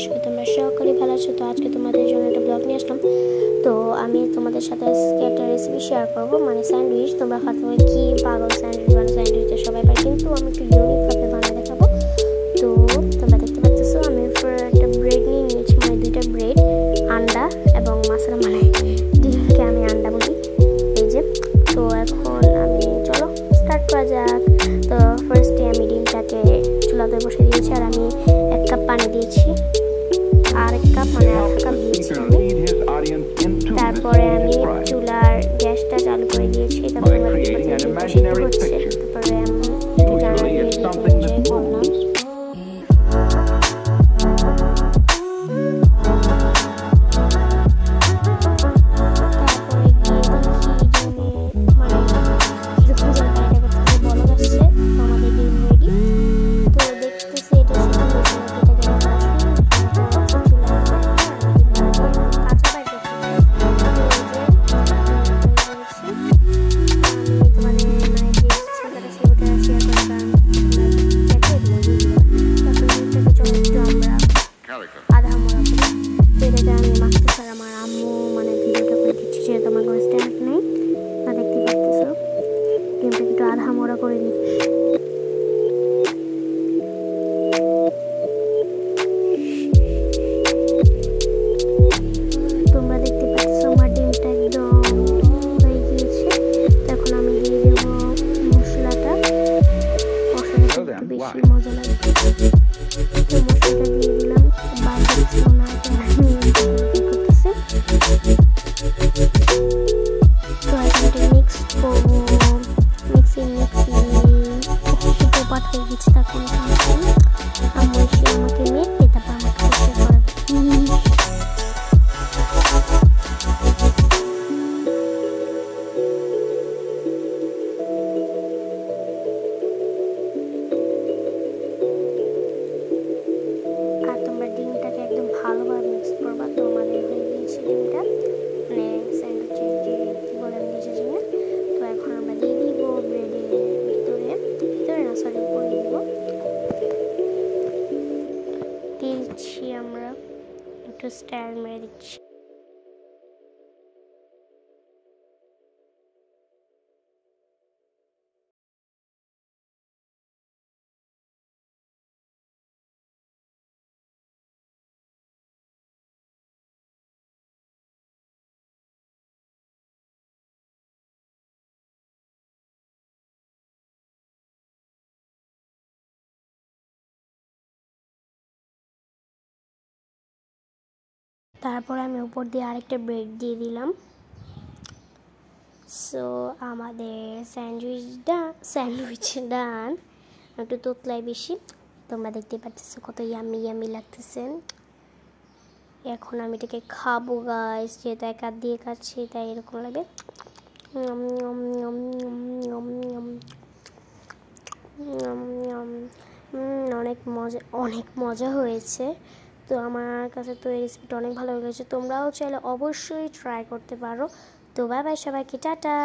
আশা করি তোমরা সকলেই ভালো আছো। তো আজকে তোমাদের জন্য একটা ব্লগ নিয়ে আসলাম। তো আমি তোমাদের সাথে আজকে একটা রেসিপি শেয়ার করবো, মানে স্যান্ডউইচ। তোমরা হয়তো কি পাগল, স্যান্ডউইচ বানানো, স্যান্ডউইচ তো সবাই পারে, কিন্তু আমি একটু ইউনিকভাবে বানিয়ে দেখাবো। তো তোমরা দেখতে পাচ্ছ আমি একটা ব্রেড নিয়ে নিয়েছি, মানে 2টা ব্রেড, আন্ডা এবং মশলা, মানে ডিমকে আমি আন্ডা বলি, এই যে। তো এখন আমি চলো স্টার্ট করা যাক। তো ফার্স্টে আমি ডিমটাকে চুলাতে বসে দিয়েছি, আর আমি 1 কাপ পানি দিয়েছি, আর 1 কাপ মানে 1/2 কাপ দিয়েছি আমি। তারপরে আমি চুলার গ্যাসটা চালু করে দিয়েছি। তারপরে হচ্ছে, তারপরে আমি একটু জানা দিয়ে এনজয় করলাম। মজা লাগে, তো মশলাটা দিয়ে দিলাম। বাইরে সোনা করতেছে, তো এটা মিক্স করবো। মিক্সি পাট হয়ে গেছে, তখন আম্মু এসে আমাকে মেখে তারপর আমাকে পরিষ্কার করে। ডিমটাকে একদম ভালোভাবে মিক্স করবা। তো আমাদের হয়ে গিয়েছে ডিমটা, মানে স্যান্ডউইচের যে কী বলে আমি নিজে জানি না। তো এখন আমরা দিয়ে দিব ব্রেডের ভিতরে না, সরি, উপরে দিচ্ছি আমরা একটু স্টাইল মেরে দিচ্ছি। তারপরে আমি উপর দিয়ে আরেকটা ব্রেড দিয়ে দিলাম। সো আমাদের স্যান্ডউইচ ডান। একটু তোতলাই বেশি, তোমরা দেখতে পাচ্ছ কত ইয়ামি লাগতেছে। এখন আমি এটাকে খাবো গাইস, যেহেতু এক হাত দিয়ে খাচ্ছি তাই এরকম লাগে। অনেক মজা হয়েছে। তো আমার কাছে তো এই রেসিপিটা অনেক ভালো লেগেছে। তোমরাও চাইলে অবশ্যই ট্রাই করতে পারো। তো বাই বাই সবাইকে, টাটা।